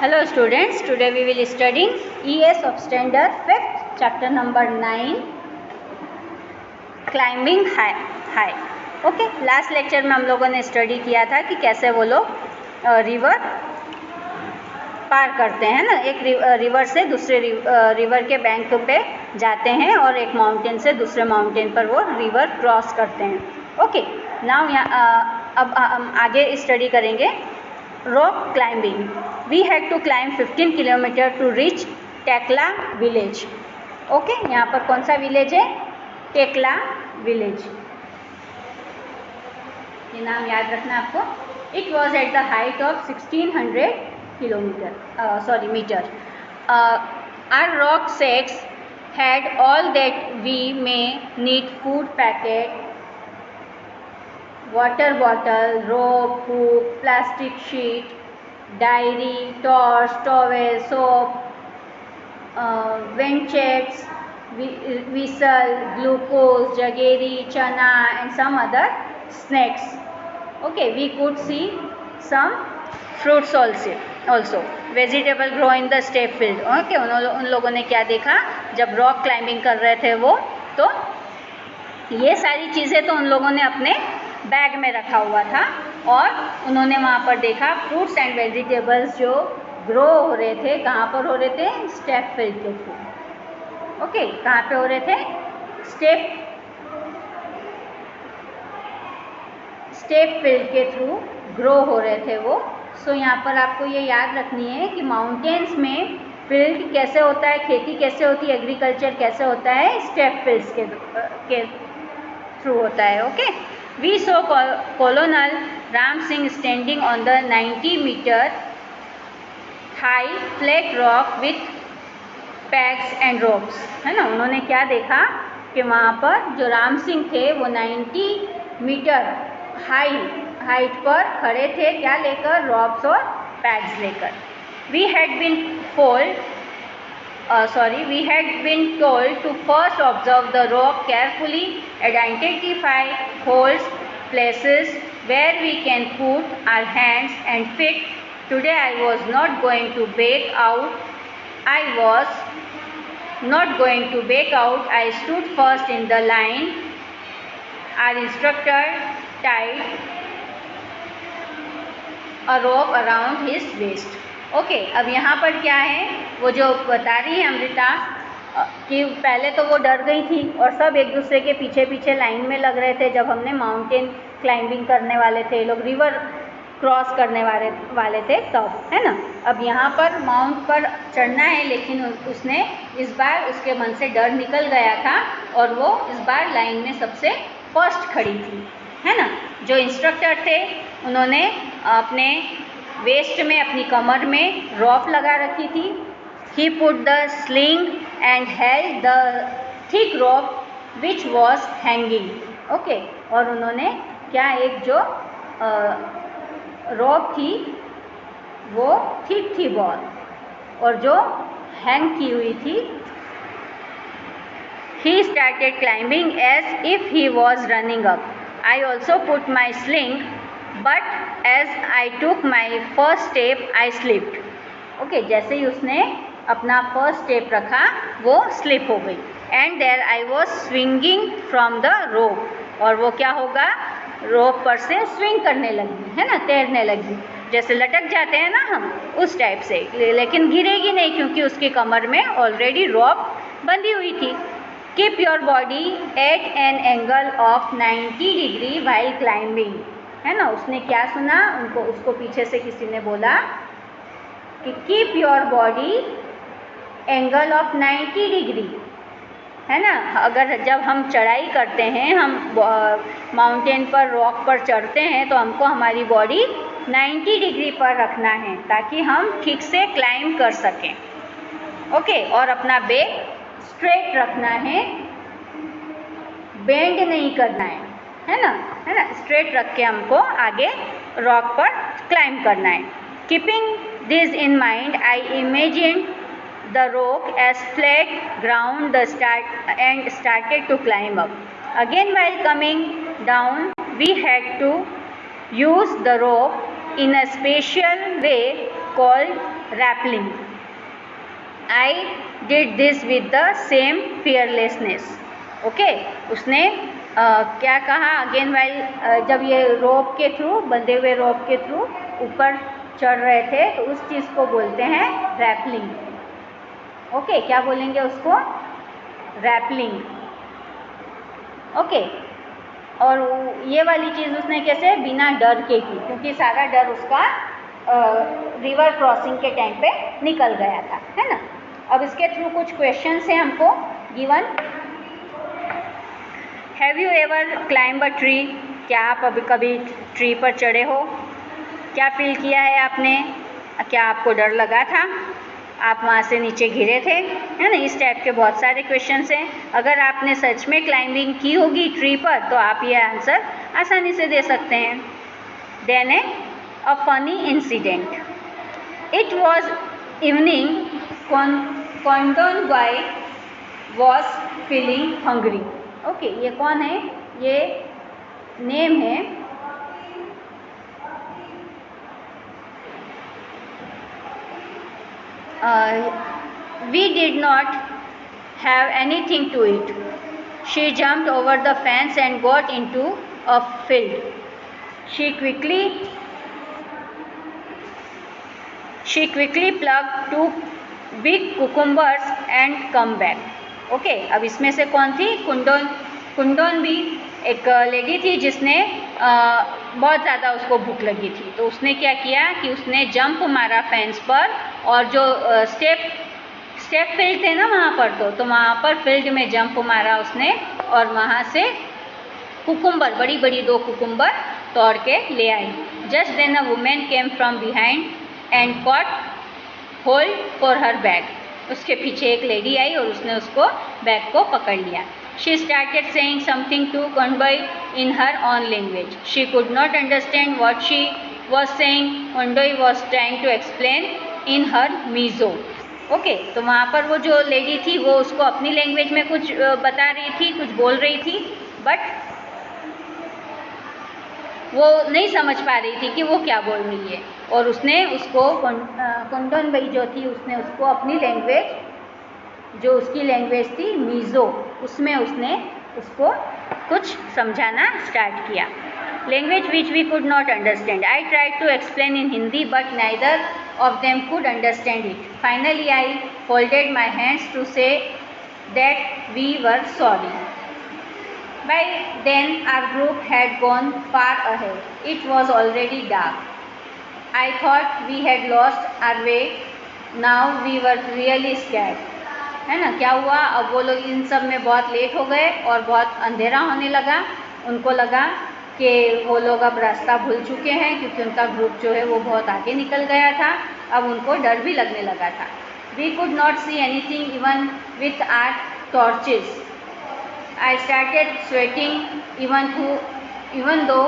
Hello students, today we will studying ES of standard 5th chapter number 9 climbing high. Okay, last lecture में हम लोगों ने study किया था कि कैसे वो लोग रिवर पार करते हैं ना, एक रिवर से दूसरे रिवर के बैंक पे जाते हैं और एक माउंटेन से दूसरे माउंटेन पर वो रिवर क्रॉस करते हैं. ओके, नाउ अब हम आगे स्टडी करेंगे rock climbing. We had to climb 15 kilometre to reach Tekla village. Okay, यहाँ पर कौन सा विलेज है? टेकला विलेज. ये नाम याद रखना आपको. It was at the height of 1600 metre. Our rucksacks had all that we may need: food packet, water bottle, rope, hook, plastic sheet, diary, torch, towel, soap, winchets, whistle, glucose, jaggery, chana and some other snacks. Okay, we could see some fruits also. Vegetable grow in the step field. Okay, उन लोगों ने क्या देखा जब rock climbing कर रहे थे वो, तो ये सारी चीज़ें तो उन लोगों ने अपने बैग में रखा हुआ था और उन्होंने वहाँ पर देखा फ्रूट्स एंड वेजिटेबल्स जो ग्रो हो रहे थे. कहाँ पर हो रहे थे? स्टेप फील्ड के थ्रू. ओके, कहाँ पे हो रहे थे? स्टेप फील्ड के थ्रू ग्रो हो रहे थे वो. सो यहाँ पर आपको ये याद रखनी है कि माउंटेन्स में फील्ड कैसे होता है, खेती कैसे होती है, एग्रीकल्चर कैसे होता है? स्टेप फील्ड्स के थ्रू होता है. Okay, we saw Colonel Ram Singh standing on the 90-meter high flat rock with pegs and ropes. है ना, उन्होंने क्या देखा कि वहाँ पर जो राम सिंह थे वो 90 मीटर हाइट पर खड़े थे. क्या लेकर? रॉप्स और पैग्स लेकर. We had been told to first observe the rock carefully, identify holes, places where we can put our hands and feet. Today I was not going to back out. I stood first in the line. Our instructor tied a rope around his waist. Okay, अब यहाँ पर क्या है, वो जो बता रही है अमृता कि पहले तो वो डर गई थी और सब एक दूसरे के पीछे पीछे लाइन में लग रहे थे जब हमने माउंटेन क्लाइंबिंग करने वाले थे, लोग रिवर क्रॉस करने वाले थे तब, है ना. अब यहाँ पर माउंट पर चढ़ना है, लेकिन उसने इस बार उसके मन से डर निकल गया था और वो इस बार लाइन में सबसे फर्स्ट खड़ी थी, है ना. जो इंस्ट्रक्टर थे उन्होंने अपने वेस्ट में, अपनी कमर में रॉप लगा रखी थी. He put the sling and held the thick rope which was hanging. Okay, और उन्होंने क्या, एक जो रॉप थी वो थिक थी बहुत और जो हैंग की हुई थी. He started climbing as if he was running up. I also put my sling but as I took my first step I slipped. Okay, जैसे ही उसने अपना फर्स्ट स्टेप रखा वो स्लिप हो गई. and there I was swinging from the rope. और वो क्या होगा? रोप पर से स्विंग करने लगी, है ना, तैरने लगी. जैसे लटक जाते हैं ना हम, उस टाइप से, लेकिन गिरेगी नहीं क्योंकि उसकी कमर में ऑलरेडी रोप बंधी हुई थी. Keep your body at an angle of 90 degree while climbing. है ना, उसने क्या सुना, उसको पीछे से किसी ने बोला कि keep your body angle of 90 degree, है ना. अगर जब हम चढ़ाई करते हैं, हम माउंटेन पर, रॉक पर चढ़ते हैं, तो हमको हमारी बॉडी 90 डिग्री पर रखना है ताकि हम ठीक से क्लाइंब कर सकें. ओके, और अपना बैक स्ट्रेट रखना है, बेंड नहीं करना है ना, स्ट्रेट रख के हमको आगे रॉक पर क्लाइंब करना है. Keeping this in mind I imagine the rock as flat ground and started to climb up. Again while coming down we had to use the rope in a special way called rappelling. I did this with the same fearlessness. Okay, उसने क्या कहा again while जब ये रोप के through, बंधे हुए रोप के through ऊपर चढ़ रहे थे, तो उस चीज़ को बोलते हैं रैपलिंग. ओके, क्या बोलेंगे उसको? रैपलिंग. ओके, और ये वाली चीज़ उसने कैसे? बिना डर के की, क्योंकि सारा डर उसका रिवर क्रॉसिंग के टाइम पे निकल गया था, है ना. अब इसके थ्रू कुछ क्वेश्चंस हैं हमको given. Have you ever climb a tree? क्या आप अभी कभी ट्री पर चढ़े हो? क्या फील किया है आपने? क्या आपको डर लगा था? आप वहाँ से नीचे गिरे थे, है ना. इस टाइप के बहुत सारे क्वेश्चंस हैं. अगर आपने सच में क्लाइंबिंग की होगी ट्री पर, तो आप ये आंसर आसानी से दे सकते हैं. देन है a funny incident. It was evening. Kondoi boy was feeling hungry. Okay, ये कौन है? ये नेम है we did not have anything to eat. She jumped over the fence and got into a field. She quickly plucked 2 big cucumbers and come back. Okay, अब इसमें से कौन थी? कुंडोन भी एक लेडी थी जिसने बहुत ज़्यादा उसको भूख लगी थी. तो उसने क्या किया कि उसने जंप मारा फेंस पर, और जो स्टेप फील्ड थे ना वहाँ पर, तो वहाँ पर फील्ड में जंप मारा उसने, और वहाँ से कुकुम्बर, बड़ी बड़ी 2 कुकुम्बर तोड़ के ले आई. Just then a women came from behind and caught hold for her bag. उसके पीछे एक लेडी आई और उसने उसको बैग को पकड़ लिया. She started saying something to Kondoi in her own language. She could not understand what she was saying. Kondoi was trying to explain in her Mizo. Okay, तो वहाँ पर वो जो लेडी थी वो उसको अपनी लैंग्वेज में कुछ बता रही थी, कुछ बोल रही थी, बट वो नहीं समझ पा रही थी कि वो क्या बोल रही है. और उसने उसको कुंडन भाई जो थी, उसने उसको अपनी लैंग्वेज, जो उसकी लैंग्वेज थी मीज़ो, उसमें उसने उसको कुछ समझाना स्टार्ट किया. Language which we could not understand. I tried to explain in Hindi but neither of them could understand it. Finally, I folded my hands to say that we were sorry. By then, our group had gone far ahead. It was already dark. I thought we had lost our way. Now we were really scared. है ना, क्या हुआ? अब वो लोग इन सब में बहुत लेट हो गए और बहुत अंधेरा होने लगा. उनको लगा कि वो लोग अब रास्ता भूल चुके हैं, क्योंकि उनका ग्रुप जो है वो बहुत आगे निकल गया था. अब उनको डर भी लगने लगा था. We could not see anything even with our torches. I started sweating even though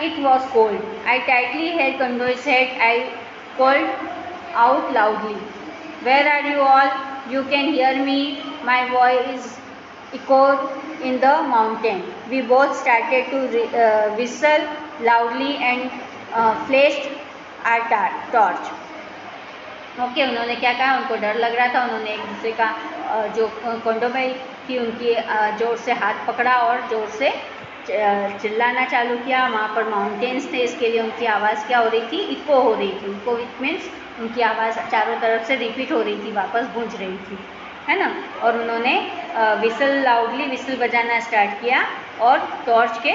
it was cold. I tightly held Kondoi's head. I called out loudly, where are you all? You can hear me. My voice echoed in the mountain. We both started to whistle loudly and flashed our torch. Okay, उन्होंने क्या कहा? उनको डर लग रहा था. उन्होंने एक दूसरे का जो कोंडोबाई थी उनकी जोर से हाथ पकड़ा और जोर से चिल्लाना चालू किया. वहाँ पर माउंटेन्स थे, इसके लिए उनकी आवाज़ क्या हो रही थी? इको हो रही थी. इको इट मीन्स उनकी आवाज़ चारों तरफ से रिपीट हो रही थी, वापस गूंज रही थी, है ना. और उन्होंने लाउडली विसल बजाना स्टार्ट किया और टॉर्च के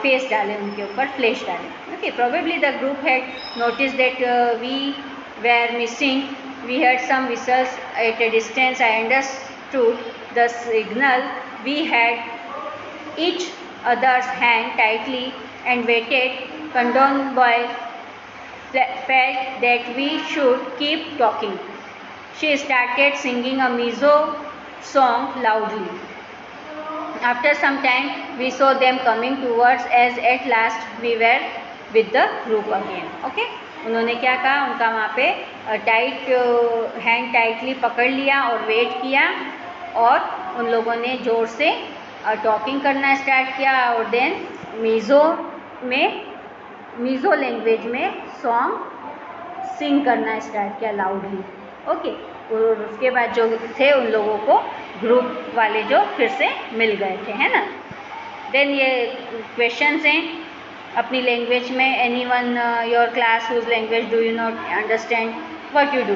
फेस डाले, उनके ऊपर फ्लैश डाले. Okay, probably the group had notice that we were missing. We had some whistles at a distance. I understood the signal. We had each other's hand tightly and waited. कंडोन boy felt that we should keep talking. She started singing a Mizo song loudly. After some time, we saw them coming towards us. At last, we were with the group again. Okay? उन्होंने क्या कहा? उनका वहाँ पे hand tightly पकड़ लिया और wait किया, और उन लोगों ने ज़ोर से टॉकिंग करना स्टार्ट किया. और देन मीज़ो लैंग्वेज में सॉन्ग सिंग करना स्टार्ट किया लाउडली। ओके, और उसके बाद जो थे उन लोगों को ग्रुप वाले जो फिर से मिल गए थे, है ना। देन ये क्वेश्चंस हैं अपनी लैंग्वेज में। Any one your class whose language do you not understand, what you do.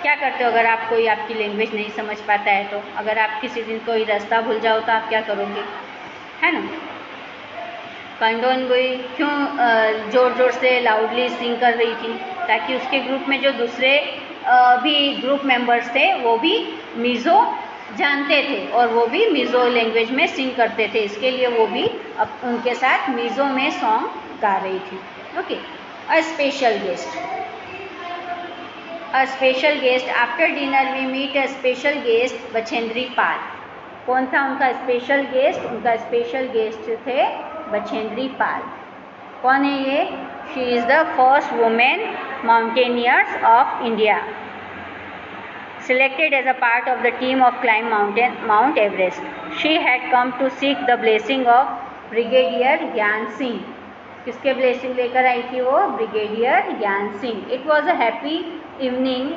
क्या करते हो अगर आप कोई आपकी लैंग्वेज नहीं समझ पाता है तो? अगर आप किसी दिन कोई रास्ता भूल जाओ तो आप क्या करोगे, है ना। कंडोन बुई क्यों ज़ोर ज़ोर से लाउडली सिंग कर रही थी? ताकि उसके ग्रुप में जो दूसरे भी ग्रुप मेंबर्स थे वो भी मिज़ो जानते थे और वो भी मिज़ो लैंग्वेज में सिंग करते थे, इसके लिए वो भी अब उनके साथ मिज़ो में सॉन्ग गा रही थी। Okay, a special guest. A special guest after dinner we meet a special guest Bachendri Pal. कौन था उनका स्पेशल गेस्ट? उनका स्पेशल गेस्ट थे बछेंद्री पाल। कौन है ये? She is the first women mountaineers of India, selected as a part of the team of climb Mount Everest. She had come to seek the blessing of Brigadier Gyan Singh. किसके blessing लेकर आई थी वो? Brigadier Gyan Singh. It was a happy evening,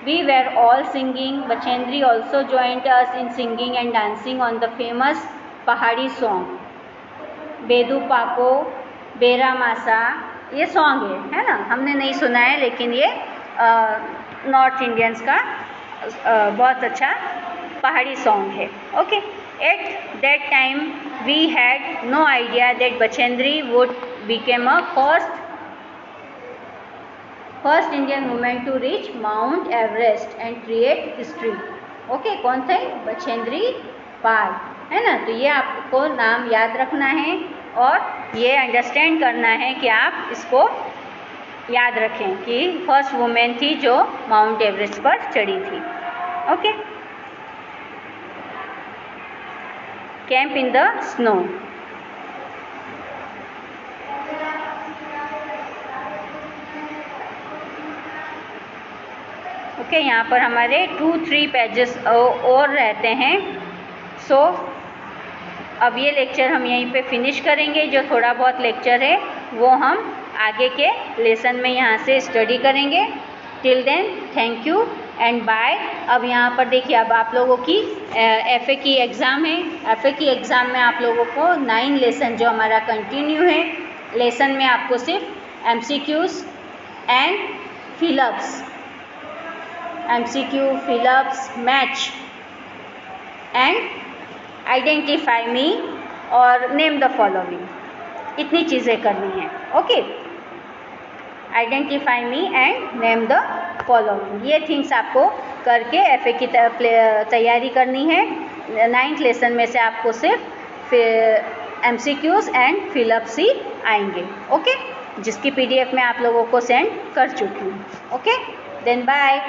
we were all singing, Bachendri also joined us in singing and dancing on the famous pahadi song Bedu Pako Baro मासा। ये song है ना, हमने नहीं सुना है लेकिन ये नॉर्थ इंडियंस का बहुत अच्छा पहाड़ी सॉन्ग है। Okay, at that time we had no idea that Bachendri would become a first Indian women to reach mount Everest and create history. Okay, कौन थे? बछेंद्री पाल, है ना। तो ये आपको नाम याद रखना है और ये अंडरस्टैंड करना है कि आप इसको याद रखें कि फर्स्ट वुमेन थी जो माउंट एवरेस्ट पर चढ़ी थी। Okay, camp in the snow. Okay, यहाँ पर हमारे 2-3 पेजेस और रहते हैं। सो अब ये लेक्चर हम यहीं पे फिनिश करेंगे। जो थोड़ा बहुत लेक्चर है वो हम आगे के लेसन में यहाँ से स्टडी करेंगे। Till then thank you and bye. अब यहाँ पर देखिए, अब आप लोगों की एफए की एग्ज़ाम है। एफए की एग्ज़ाम में आप लोगों को 9 लेसन जो हमारा कंटिन्यू है, लेसन में आपको सिर्फ MCQs and fill ups, MCQ, fill ups, match and identify me और नेम द फॉलोइंग, इतनी चीज़ें करनी हैं। Okay, identify me and name the following, ये थिंग्स आपको करके एफए की तैयारी करनी है। 9th लेसन में से आपको सिर्फ एमसीक्यूज़ एंड फिलअप्स ही आएंगे। ओके, जिसकी पीडीएफ में आप लोगों को सेंड कर चुकी हूँ। Okay, then bye.